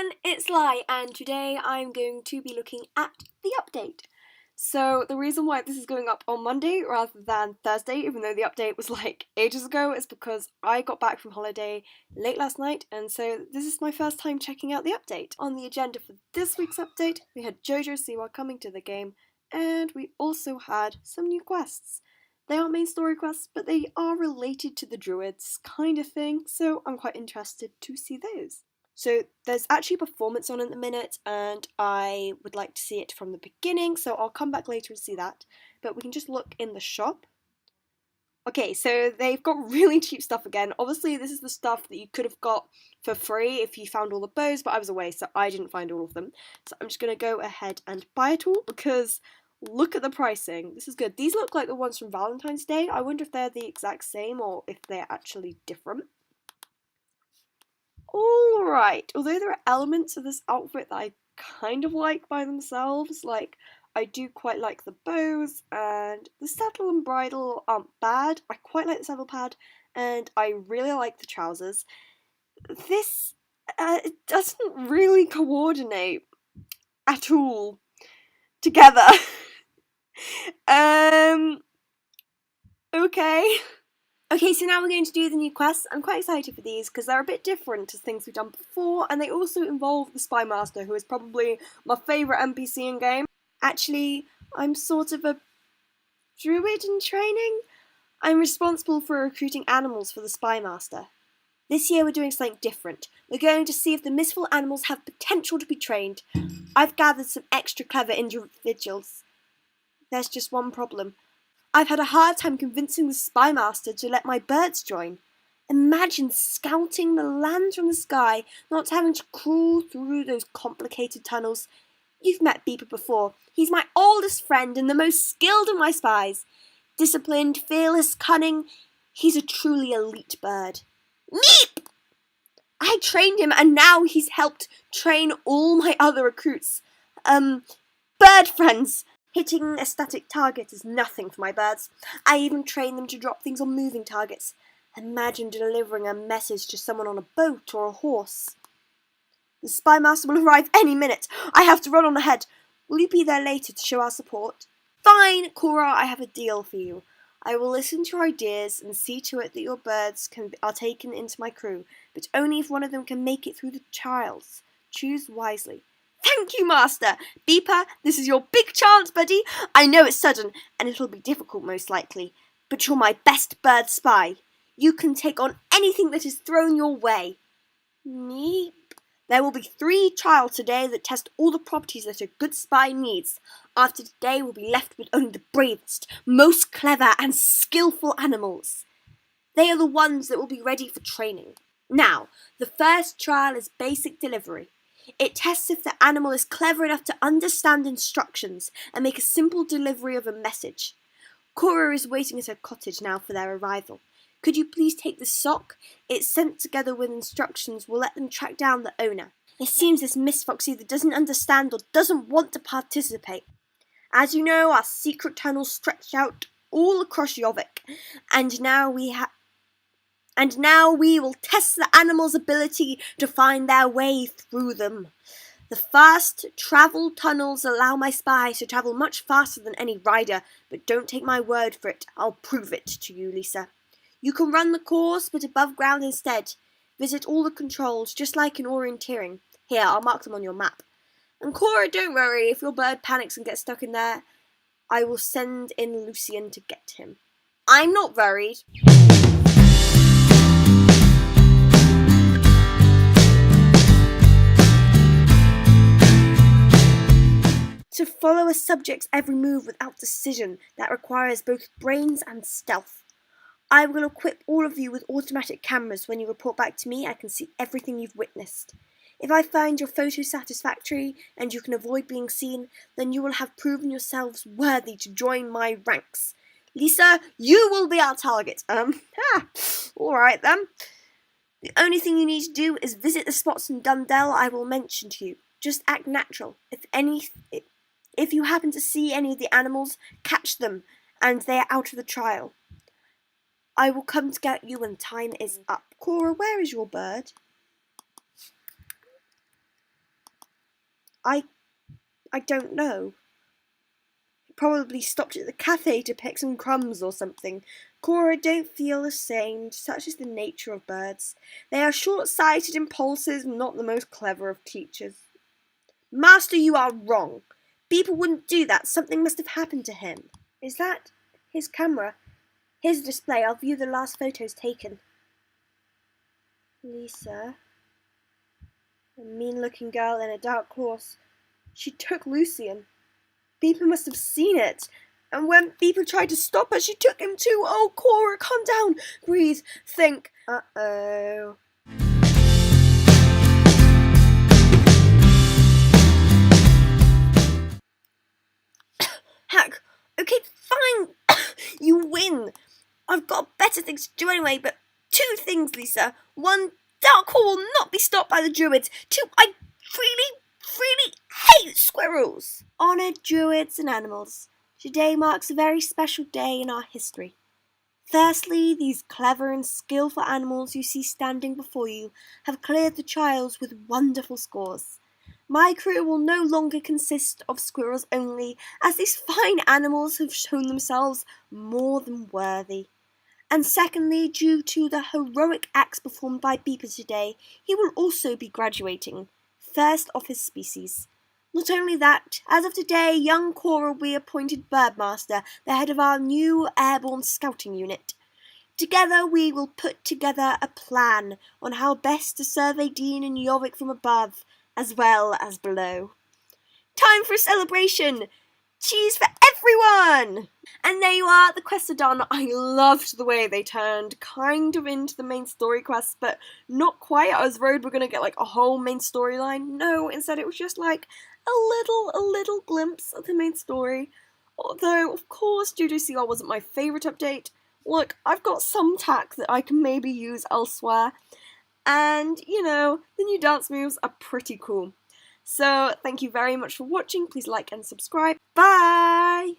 everyone, it's Lai, and today I'm going to be looking at the update. So the reason why this is going up on Monday rather than Thursday, even though the update was like ages ago, is because I got back from holiday late last night, and so this is my first time checking out the update. On the agenda for this week's update, we had Jojo Siwa coming to the game, and we also had some new quests. They aren't main story quests, but they are related to the druids kind of thing, so I'm quite interested to see those. So there's actually performance on at the minute, and I would like to see it from the beginning, so I'll come back later and see that. But we can just look in the shop. Okay, so they've got really cheap stuff again. Obviously, this is the stuff that you could have got for free if you found all the bows, but I was away, so I didn't find all of them. So I'm just going to go ahead and buy it all, because look at the pricing. This is good. These look like the ones from Valentine's Day. I wonder if they're the exact same or if they're actually different. Alright, although there are elements of this outfit that I kind of like by themselves, like I do quite like the bows, and the saddle and bridle aren't bad. I quite like the saddle pad, and I really like the trousers. This it doesn't really coordinate at all together. Okay. Okay, so now we're going to do the new quests. I'm quite excited for these because they're a bit different to things we've done before, and they also involve the Spy Master, who is probably my favourite NPC in game. Actually, I'm sort of a druid in training. I'm responsible for recruiting animals for the Spy Master. This year we're doing something different. We're going to see if the mystical animals have potential to be trained. I've gathered some extra clever individuals. There's just one problem. I've had a hard time convincing the Spy Master to let my birds join. Imagine scouting the land from the sky, not having to crawl through those complicated tunnels. You've met Beeper before. He's my oldest friend and the most skilled of my spies. Disciplined, fearless, cunning. He's a truly elite bird. Meep! I trained him, and now he's helped train all my other recruits. Bird friends. Hitting a static target is nothing for my birds. I even train them to drop things on moving targets. Imagine delivering a message to someone on a boat or a horse. The Spy Master will arrive any minute. I have to run on ahead. Will you be there later to show our support? Fine, Cora, I have a deal for you. I will listen to your ideas and see to it that your birds are taken into my crew, but only if one of them can make it through the trials. Choose wisely. Thank you, Master! Beeper, this is your big chance, buddy. I know it's sudden, and it'll be difficult most likely, but you're my best bird spy. You can take on anything that is thrown your way. Meep. There will be 3 trials today that test all the properties that a good spy needs. After today, we'll be left with only the bravest, most clever and skillful animals. They are the ones that will be ready for training. Now, the first trial is basic delivery. It tests if the animal is clever enough to understand instructions and make a simple delivery of a message. Cora is waiting at her cottage now for their arrival. Could you please take the sock? It's sent together with instructions will let them track down the owner. It seems this Miss Fox either doesn't understand or doesn't want to participate. As you know, our secret tunnels stretch out all across Yovik, and now we will test the animal's ability to find their way through them. The fast travel tunnels allow my spies to travel much faster than any rider, but don't take my word for it. I'll prove it to you, Lisa. You can run the course, but above ground instead. Visit all the controls, just like in orienteering. Here, I'll mark them on your map. And Cora, don't worry, if your bird panics and gets stuck in there, I will send in Lucian to get him. I'm not worried. To follow a subject's every move without decision, that requires both brains and stealth. I will equip all of you with automatic cameras. When you report back to me, I can see everything you've witnessed. If I find your photo satisfactory and you can avoid being seen, then you will have proven yourselves worthy to join my ranks. Lisa, you will be our target. Alright then. The only thing you need to do is visit the spots in Dundell I will mention to you. Just act natural. If you happen to see any of the animals, catch them, and they are out of the trial. I will come to get you when time is up. Cora, where is your bird? I don't know. He probably stopped at the cafe to pick some crumbs or something. Cora, don't feel ashamed. Such is the nature of birds. They are short-sighted impulses, not the most clever of teachers. Master, you are wrong. People wouldn't do that. Something must have happened to him. Is that his camera? Here's a display. I'll view the last photos taken. Lisa. A mean-looking girl in a dark horse. She took Lucian. Beeper must have seen it. And when Beeper tried to stop her, she took him too. Oh, Cora, calm down. Breathe. Think. Uh-oh. Heck. Okay, fine. You win. I've got better things to do anyway, but 2 things, Lisa. 1, Darkhawk will not be stopped by the Druids. 2, I really hate squirrels. Honoured Druids and animals, today marks a very special day in our history. Firstly, these clever and skillful animals you see standing before you have cleared the trials with wonderful scores. My crew will no longer consist of squirrels only, as these fine animals have shown themselves more than worthy. And secondly, due to the heroic acts performed by Beeper today, he will also be graduating, first of his species. Not only that, as of today, young Cora will be appointed Birdmaster, the head of our new airborne scouting unit. Together we will put together a plan on how best to survey Dean and Yorick from above, as well as below. Time for a celebration! Cheese for everyone! And there you are, the quests are done. I loved the way they turned kind of into the main story quests, but not quite. I was worried we're going to get like a whole main storyline. No, instead it was just like a little glimpse of the main story. Although, of course, Jojo Siwa wasn't my favourite update. Look, I've got some tack that I can maybe use elsewhere. And, you know, the new dance moves are pretty cool. So, thank you very much for watching. Please like and subscribe. Bye!